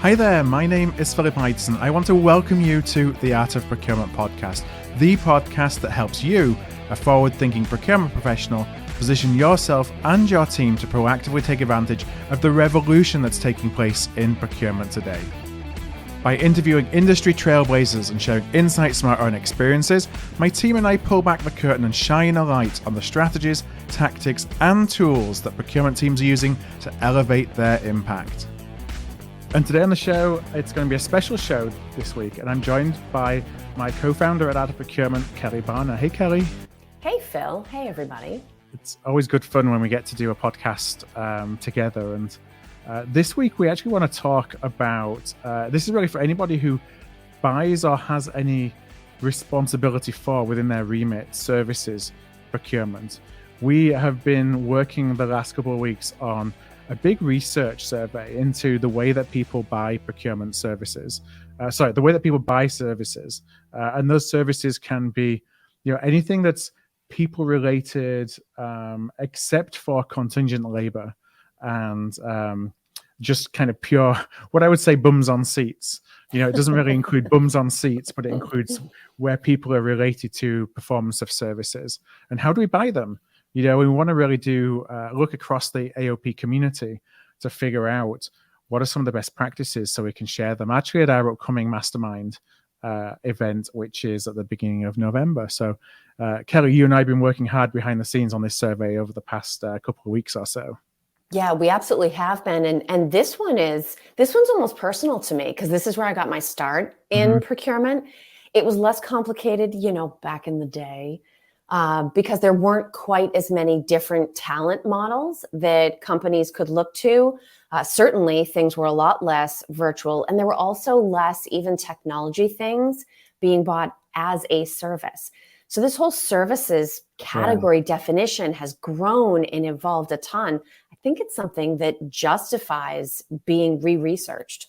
Hi there, my name is Philip Ideson. I want to welcome you to the Art of Procurement podcast, the podcast that helps you, a forward-thinking procurement professional, position yourself and your team to proactively take advantage of the revolution that's taking place in procurement today. By interviewing industry trailblazers and sharing insights from our own experiences, my team and I pull back the curtain and shine a light on the strategies, tactics, and tools that procurement teams are using to elevate their impact. And today on the show, it's going to be a special show this week, and I'm joined by my co-founder at Art of Procurement, Kelly Barner. Hey, Kelly. Hey, Phil. Hey, everybody. It's always good fun when we get to do a podcast together. And this week, we actually want to talk about, this is really for anybody who buys or has any responsibility for within their remit services procurement. We have been working the last couple of weeks on a big research survey into the way that people buy procurement services. The way that people buy services. And those services can be, anything that's people related, except for contingent labor and just kind of pure, what I would say, bums on seats. It doesn't really include bums on seats, but it includes where people are related to performance of services. And how do we buy them? We want to really look across the AOP community to figure out what are some of the best practices so we can share them actually at our upcoming mastermind event, which is at the beginning of November. So Kelly, you and I have been working hard behind the scenes on this survey over the past couple of weeks or so. Yeah, we absolutely have been. And this one's almost personal to me because this is where I got my start in procurement. It was less complicated, back in the day. Because there weren't quite as many different talent models that companies could look to. Certainly, things were a lot less virtual, and there were also less even technology things being bought as a service. So this whole services category definition has grown and evolved a ton. I think it's something that justifies being re-researched.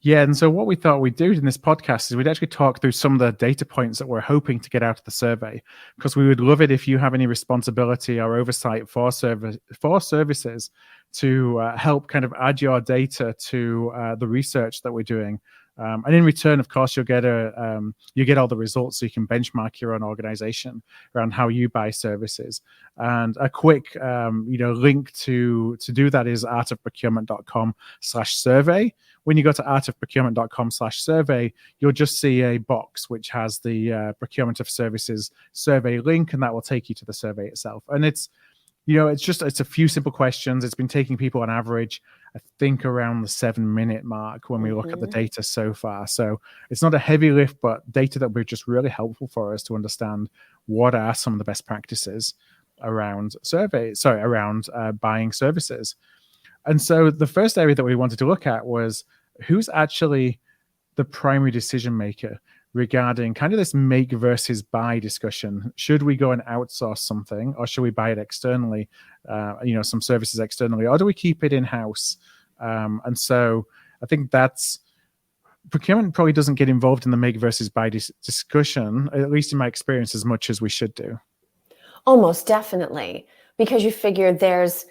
Yeah, and so what we thought we'd do in this podcast is we'd actually talk through some of the data points that we're hoping to get out of the survey, because we would love it if you have any responsibility or oversight for services to help kind of add your data to the research that we're doing. And in return, of course, you'll get all the results so you can benchmark your own organization around how you buy services. And a quick link to do that is artofprocurement.com/survey. When you go to artofprocurement.com/survey, you'll just see a box which has the procurement of services survey link, and that will take you to the survey itself. And it's a few simple questions. It's been taking people on average, I think, around the 7-minute mark when we look at the data so far. So it's not a heavy lift, but data that were just really helpful for us to understand what are some of the best practices around buying services. And so the first area that we wanted to look at was who's actually the primary decision maker regarding kind of this make versus buy discussion. Should we go and outsource something, or should we buy it externally, some services externally, or do we keep it in-house? And so I think procurement probably doesn't get involved in the make versus buy discussion, at least in my experience, as much as we should do. Almost definitely, because you figure there's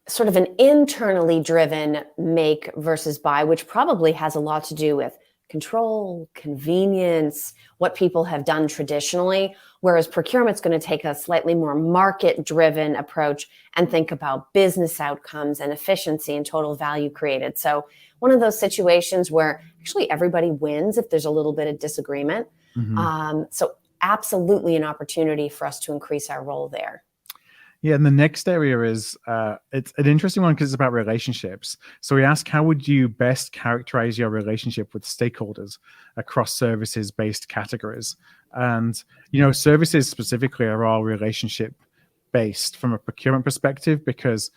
sort of an internally driven make versus buy, which probably has a lot to do with control, convenience, what people have done traditionally, whereas procurement's going to take a slightly more market-driven approach and think about business outcomes and efficiency and total value created. So one of those situations where actually everybody wins if there's a little bit of disagreement. So absolutely an opportunity for us to increase our role there. Yeah, and the next area is, it's an interesting one because it's about relationships. So we ask, how would you best characterize your relationship with stakeholders across services-based categories? And, services specifically are all relationship-based from a procurement perspective because,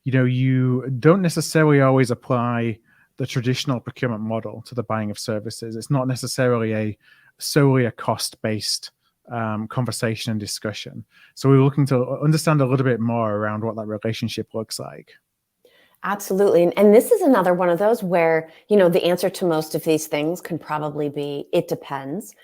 you don't necessarily always apply the traditional procurement model to the buying of services. It's not necessarily solely a cost-based conversation and discussion. So we're looking to understand a little bit more around what that relationship looks like. Absolutely. And this is another one of those where, the answer to most of these things can probably be, it depends.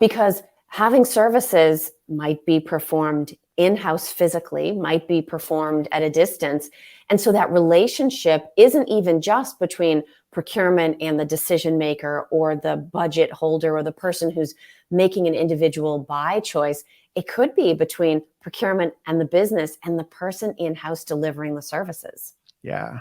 Because Having services might be performed in-house physically, might be performed at a distance. And so that relationship isn't even just between procurement and the decision maker or the budget holder or the person who's making an individual buy choice. It could be between procurement and the business and the person in-house delivering the services. Yeah.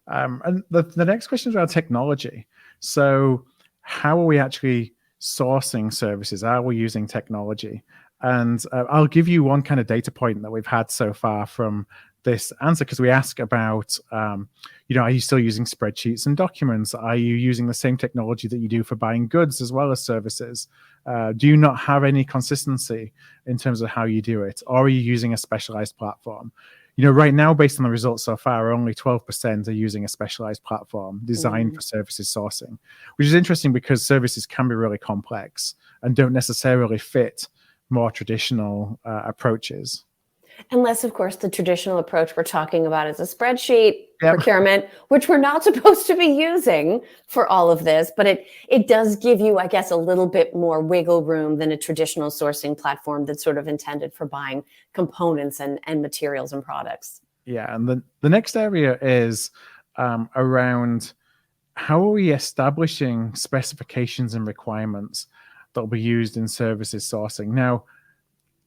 And the next question is around technology. So how are we actually sourcing services? Are we using technology? And I'll give you one kind of data point that we've had so far from this answer, because we ask about, are you still using spreadsheets and documents? Are you using the same technology that you do for buying goods as well as services? Do you not have any consistency in terms of how you do it? Or are you using a specialized platform? Right now, based on the results so far, only 12% are using a specialized platform designed for services sourcing, which is interesting because services can be really complex and don't necessarily fit more traditional approaches. Unless, of course, the traditional approach we're talking about is a spreadsheet procurement, which we're not supposed to be using for all of this. But it does give you, I guess, a little bit more wiggle room than a traditional sourcing platform that's sort of intended for buying components and materials and products. Yeah. And the next area is around how are we establishing specifications and requirements that will be used in services sourcing? Now,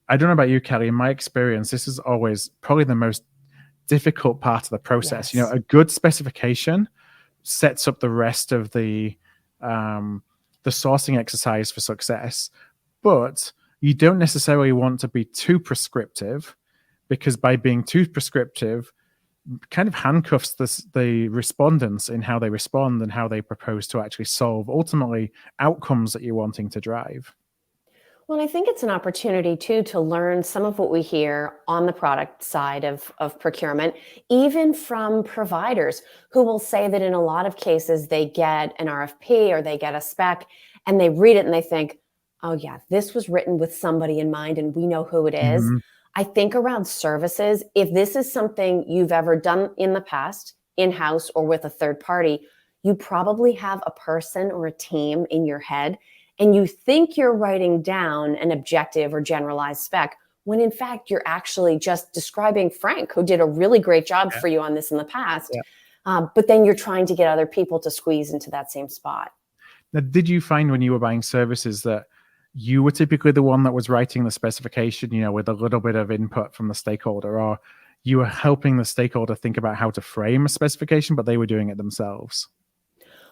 I don't know about you, Kelly. In my experience, this is always probably the most difficult part of the process. Yes. A good specification sets up the rest of the sourcing exercise for success, but you don't necessarily want to be too prescriptive, because by being too prescriptive, kind of handcuffs the respondents in how they respond and how they propose to actually solve ultimately outcomes that you're wanting to drive. Well, I think it's an opportunity, too, to learn some of what we hear on the product side of procurement, even from providers who will say that in a lot of cases they get an RFP or they get a spec and they read it and they think, oh, yeah, this was written with somebody in mind and we know who it is. Mm-hmm. I think around services, if this is something you've ever done in the past, in-house or with a third party, you probably have a person or a team in your head and you think you're writing down an objective or generalized spec, when in fact you're actually just describing Frank, who did a really great job for you on this in the past. But then you're trying to get other people to squeeze into that same spot. Now, did you find when you were buying services that you were typically the one that was writing the specification, with a little bit of input from the stakeholder, or you were helping the stakeholder think about how to frame a specification, but they were doing it themselves?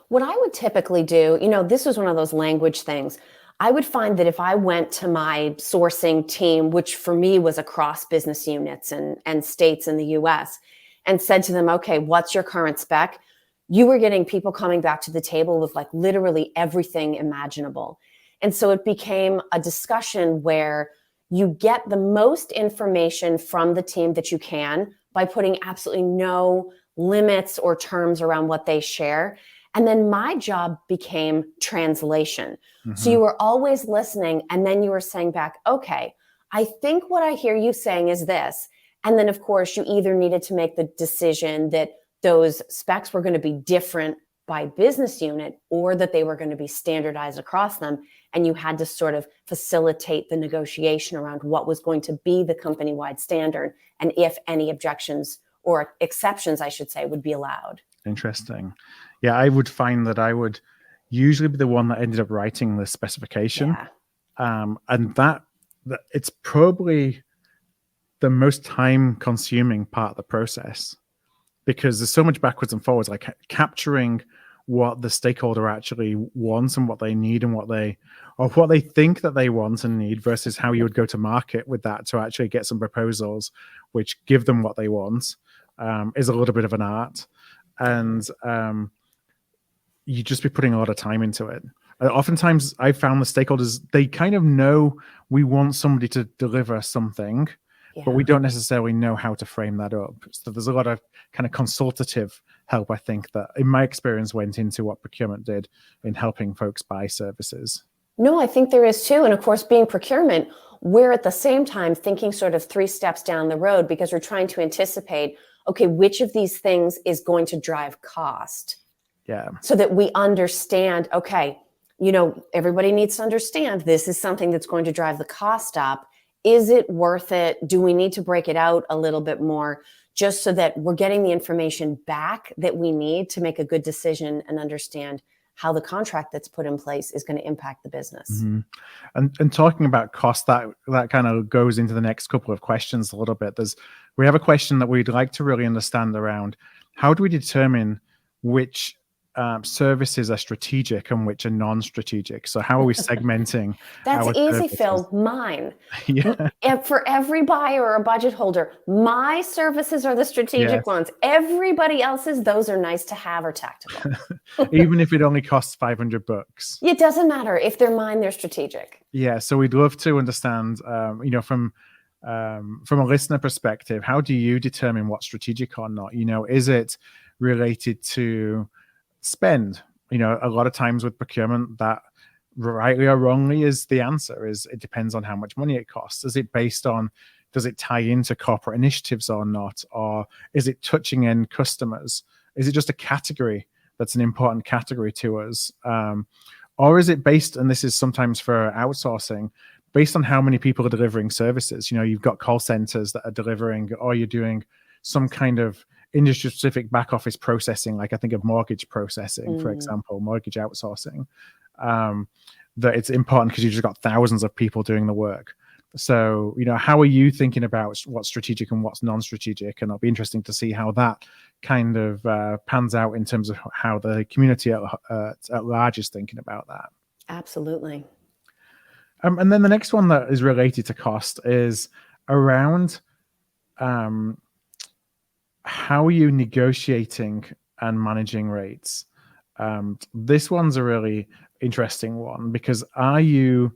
What I would typically do, this was one of those language things. I would find that if I went to my sourcing team, which for me was across business units and states in the US, and said to them, okay, what's your current spec? You were getting people coming back to the table with like literally everything imaginable. And so it became a discussion where you get the most information from the team that you can by putting absolutely no limits or terms around what they share. And then my job became translation. Mm-hmm. So you were always listening. And then you were saying back, okay, I think what I hear you saying is this. And then, of course, you either needed to make the decision that those specs were going to be different by business unit or that they were going to be standardized across them. And you had to sort of facilitate the negotiation around what was going to be the company-wide standard and if any objections or exceptions, I should say, would be allowed. Interesting. Yeah, I would find that I would usually be the one that ended up writing the specification. Yeah. And that it's probably the most time-consuming part of the process, because there's so much backwards and forwards, like capturing what the stakeholder actually wants and what they need and what they think that they want and need versus how you would go to market with that to actually get some proposals which give them what they want, is a little bit of an art. And you just be putting a lot of time into it. Oftentimes I found the stakeholders, they kind of know we want somebody to deliver something, but we don't necessarily know how to frame that up. So there's a lot of kind of consultative help, I think, that in my experience went into what procurement did in helping folks buy services. No, I think there is too. And of course, being procurement, we're at the same time thinking sort of 3 steps down the road, because we're trying to anticipate, okay, which of these things is going to drive cost? Yeah. So that we understand, okay, everybody needs to understand this is something that's going to drive the cost up. Is it worth it? Do we need to break it out a little bit more just so that we're getting the information back that we need to make a good decision and understand how the contract that's put in place is going to impact the business? Mm-hmm. And talking about cost, that kind of goes into the next couple of questions a little bit. We have a question that we'd like to really understand around how do we determine which services are strategic and which are non-strategic? So how are we segmenting? That's our easy, services? Phil. Mine. Yeah. For every buyer or a budget holder, my services are the strategic Yes. ones. Everybody else's, those are nice to have or tactical. Even if it only costs $500. It doesn't matter. If they're mine, they're strategic. Yeah. So we'd love to understand, from a listener perspective, how do you determine what's strategic or not? Is it related to spend? A lot of times with procurement, that rightly or wrongly is the answer, is it depends on how much money it costs. Is it based on, does it tie into corporate initiatives or not? Or is it touching end customers? Is it just a category that's an important category to us? Or is it based, and this is sometimes for outsourcing, based on how many people are delivering services? You've got call centers that are delivering, or you're doing some kind of industry-specific back office processing, like I think of mortgage processing, for example, mortgage outsourcing, that it's important because you've just got thousands of people doing the work. So, how are you thinking about what's strategic and what's non-strategic? And it'll be interesting to see how that kind of pans out in terms of how the community at large is thinking about that. Absolutely. And then the next one that is related to cost is around how are you negotiating and managing rates? This one's a really interesting one, because are you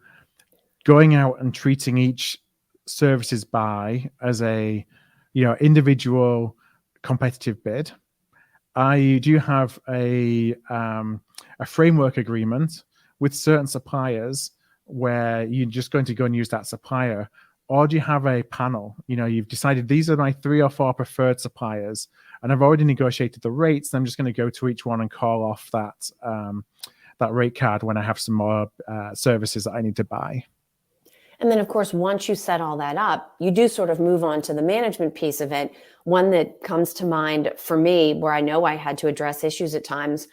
going out and treating each services buy as a individual competitive bid? Do you have a framework agreement with certain suppliers where you're just going to go and use that supplier? Or do you have a panel? You've decided these are my 3 or 4 preferred suppliers, and I've already negotiated the rates. And I'm just going to go to each one and call off that rate card when I have some more services that I need to buy. And then, of course, once you set all that up, you do sort of move on to the management piece of it. One that comes to mind for me, where I know I had to address issues at times,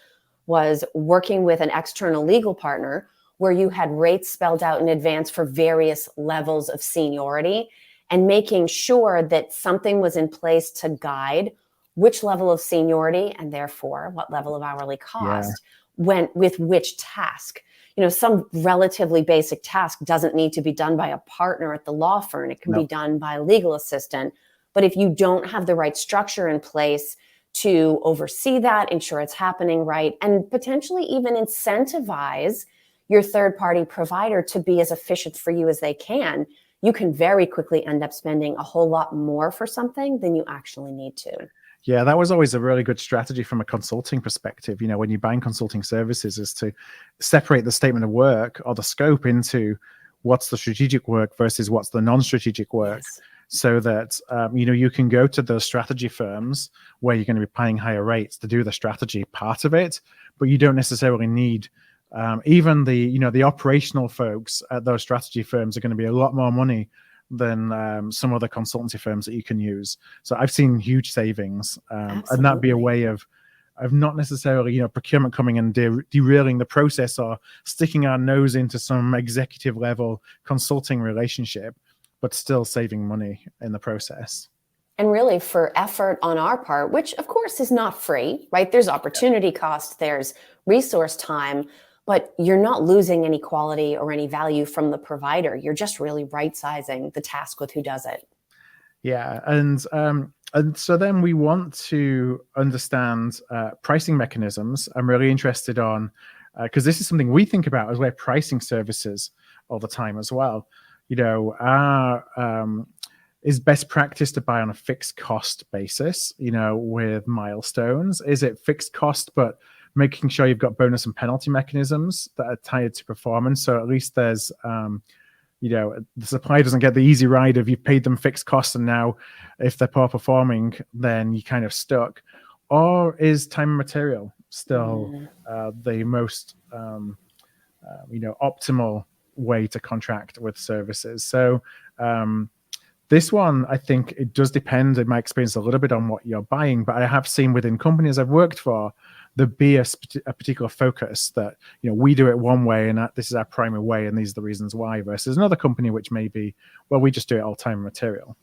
was working with an external legal partner where you had rates spelled out in advance for various levels of seniority, and making sure that something was in place to guide which level of seniority and therefore what level of hourly cost went with which task. Some relatively basic task doesn't need to be done by a partner at the law firm. It can be done by a legal assistant. But if you don't have the right structure in place to oversee that, ensure it's happening right, and potentially even incentivize your third-party provider to be as efficient for you as they can, you can very quickly end up spending a whole lot more for something than you actually need to. Yeah, that was always a really good strategy from a consulting perspective. When you're buying consulting services, is to separate the statement of work or the scope into what's the strategic work versus what's the non-strategic work. Yes. So that, you can go to those strategy firms where you're going to be paying higher rates to do the strategy part of it, but you don't necessarily need even the operational folks at those strategy firms are going to be a lot more money than some other consultancy firms that you can use. So I've seen huge savings, and that'd be a way of not necessarily procurement coming and derailing the process or sticking our nose into some executive level consulting relationship, but still saving money in the process. And really, for effort on our part, which of course is not free, right? There's opportunity cost, there's resource time, but you're not losing any quality or any value from the provider. You're just really right-sizing the task with who does it. Yeah, and so then we want to understand pricing mechanisms. I'm really interested on, because this is something we think about as we're pricing services all the time as well. Is best practice to buy on a fixed cost basis, with milestones? Is it fixed cost, but making sure you've got bonus and penalty mechanisms that are tied to performance? So at least there's, the supplier doesn't get the easy ride of you've paid them fixed costs and now if they're poor performing, then you're kind of stuck. Or is time and material still the most optimal way to contract with services. So this one, I think it does depend, in my experience, a little bit on what you're buying. But I have seen within companies I've worked for, there be a particular focus that, we do it one way and this is our primary way and these are the reasons why, versus another company which may be, well, we just do it all time and material.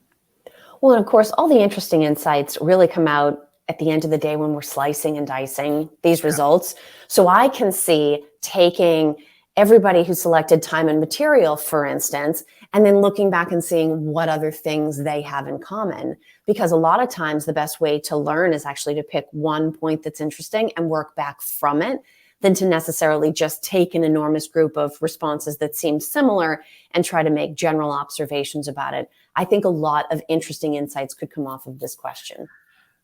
Well, and of course, all the interesting insights really come out at the end of the day when we're slicing and dicing these results. So I can see taking everybody who selected time and material, for instance, and then looking back and seeing what other things they have in common. Because a lot of times the best way to learn is actually to pick one point that's interesting and work back from it, than to necessarily just take an enormous group of responses that seem similar and try to make general observations about it. I think a lot of interesting insights could come off of this question.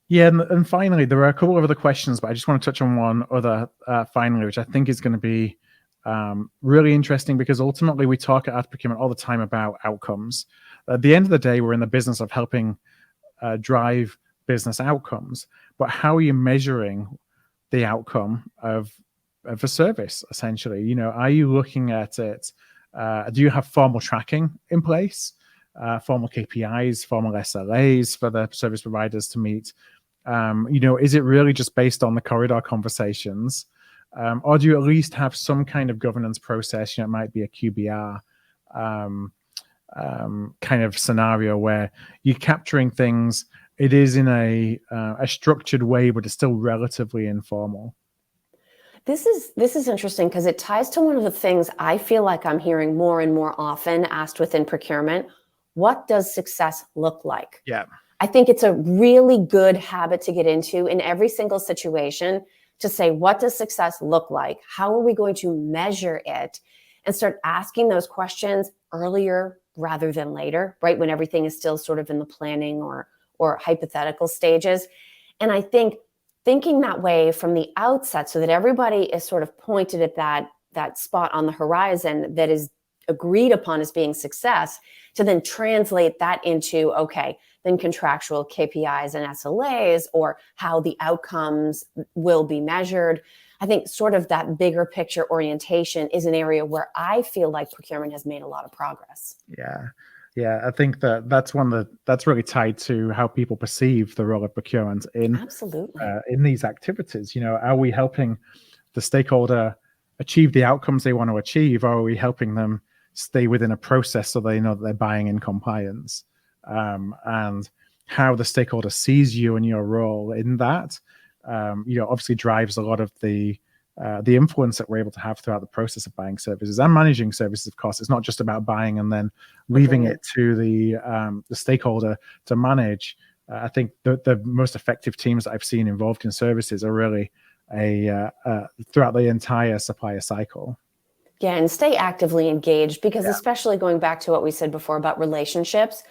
Yeah, and finally, there are a couple of other questions, but I just want to touch on one other finally, which I think is going to be really interesting, because ultimately we talk at Art of Procurement all the time about outcomes. At the end of the day, we're in the business of helping drive business outcomes, but how are you measuring the outcome of a service, essentially? Are you looking at it? Do you have formal tracking in place, formal KPIs, formal SLAs for the service providers to meet? Is it really just based on the corridor conversations? Or do you at least have some kind of governance process? It might be a QBR kind of scenario where you're capturing things. It is in a structured way, but it's still relatively informal. This is interesting because it ties to one of the things I feel like I'm hearing more and more often asked within procurement. What does success look like? Yeah. I think it's a really good habit to get into in every single situation, to say, what does success look like? How are we going to measure it? And start asking those questions earlier rather than later, right? When everything is still sort of in the planning or hypothetical stages. And I think thinking that way from the outset, so that everybody is sort of pointed at that spot on the horizon that is agreed upon as being success, to then translate that into, okay, then contractual KPIs and SLAs, or how the outcomes will be measured. I think sort of that bigger picture orientation is an area where I feel like procurement has made a lot of progress. Yeah, I think that's one that's really tied to how people perceive the role of procurement in these activities. Are we helping the stakeholder achieve the outcomes they want to achieve, or are we helping them stay within a process so they know that they're buying in compliance? And how the stakeholder sees you and your role in that, obviously drives a lot of the influence that we're able to have throughout the process of buying services and managing services. Of course, it's not just about buying and then leaving it to the stakeholder to manage. I think the most effective teams that I've seen involved in services are really throughout the entire supplier cycle. Yeah, and stay actively engaged, because especially going back to what we said before about relationships,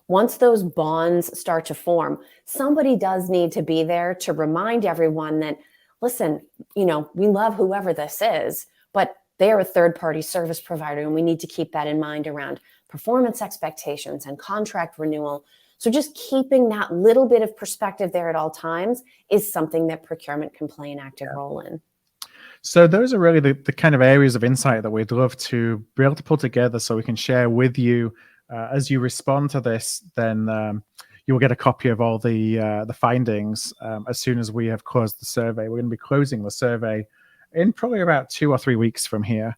once those bonds start to form, somebody does need to be there to remind everyone that, listen, we love whoever this is, but they're a third-party service provider, and we need to keep that in mind around performance expectations and contract renewal. So just keeping that little bit of perspective there at all times is something that procurement can play an active role in. So those are really the kind of areas of insight that we'd love to be able to pull together so we can share with you. As you respond to this, then you will get a copy of all the findings as soon as we have closed the survey. We're going to be closing the survey in probably about 2 or 3 weeks from here.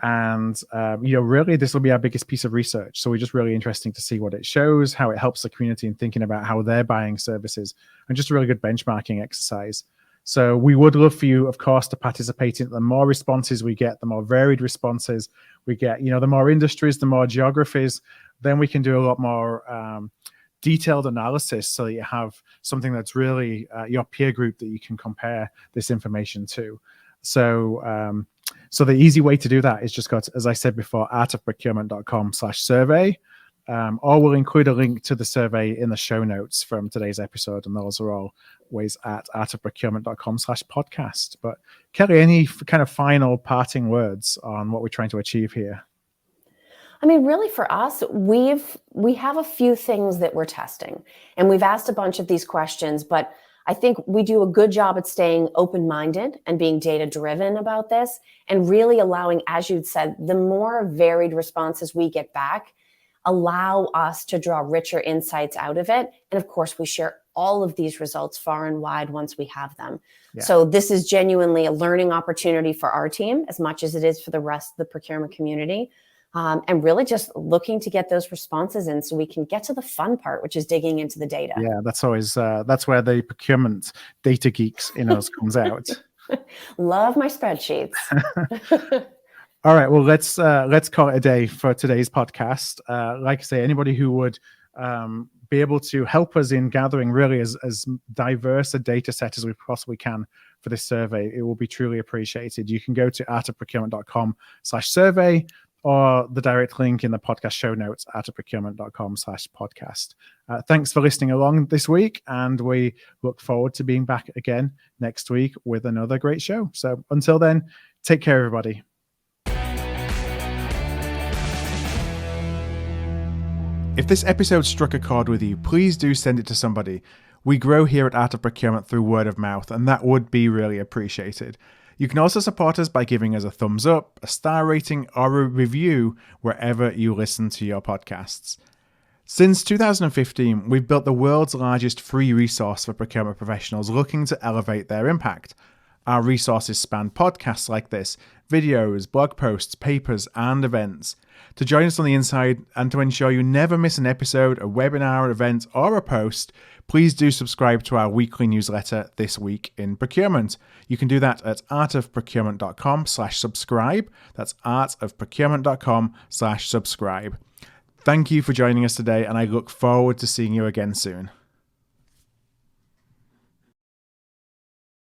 Really, this will be our biggest piece of research. So we're just really interesting to see what it shows, how it helps the community in thinking about how they're buying services, and just a really good benchmarking exercise. So we would love for you, of course, to participate in it. The more responses we get, the more varied responses we get, the more industries, the more geographies, then we can do a lot more detailed analysis so that you have something that's really your peer group that you can compare this information to. So the easy way to do that is just go to, as I said before, artofprocurement.com/survey. Or we'll include a link to the survey in the show notes from today's episode, and those are all ways at artofprocurement.com/podcast. But Kelly, any kind of final parting words on what we're trying to achieve here? I mean, really for us, we have a few things that we're testing, and we've asked a bunch of these questions, but I think we do a good job at staying open-minded and being data-driven about this, and really allowing, as you'd said, the more varied responses we get back allow us to draw richer insights out of it. And of course, we share all of these results far and wide once we have them. Yeah. So this is genuinely a learning opportunity for our team as much as it is for the rest of the procurement community. And really just looking to get those responses in so we can get to the fun part, which is digging into the data. Yeah, that's always, that's where the procurement data geeks in us comes out. Love my spreadsheets. All right, well, let's call it a day for today's podcast. Like I say, anybody who would be able to help us in gathering really as diverse a data set as we possibly can for this survey, it will be truly appreciated. You can go to artofprocurement.com/survey or the direct link in the podcast show notes, artofprocurement.com/podcast. Thanks for listening along this week, and we look forward to being back again next week with another great show. So until then, take care, everybody. If this episode struck a chord with you, please do send it to somebody. We grow here at Art of Procurement through word of mouth, and that would be really appreciated. You can also support us by giving us a thumbs up, a star rating, or a review wherever you listen to your podcasts. Since 2015, we've built the world's largest free resource for procurement professionals looking to elevate their impact. Our resources span podcasts like this, videos, blog posts, papers, and events. To join us on the inside and to ensure you never miss an episode, a webinar, event, or a post, please do subscribe to our weekly newsletter, This Week in Procurement. You can do that at artofprocurement.com/subscribe. That's artofprocurement.com/subscribe. Thank you for joining us today, and I look forward to seeing you again soon.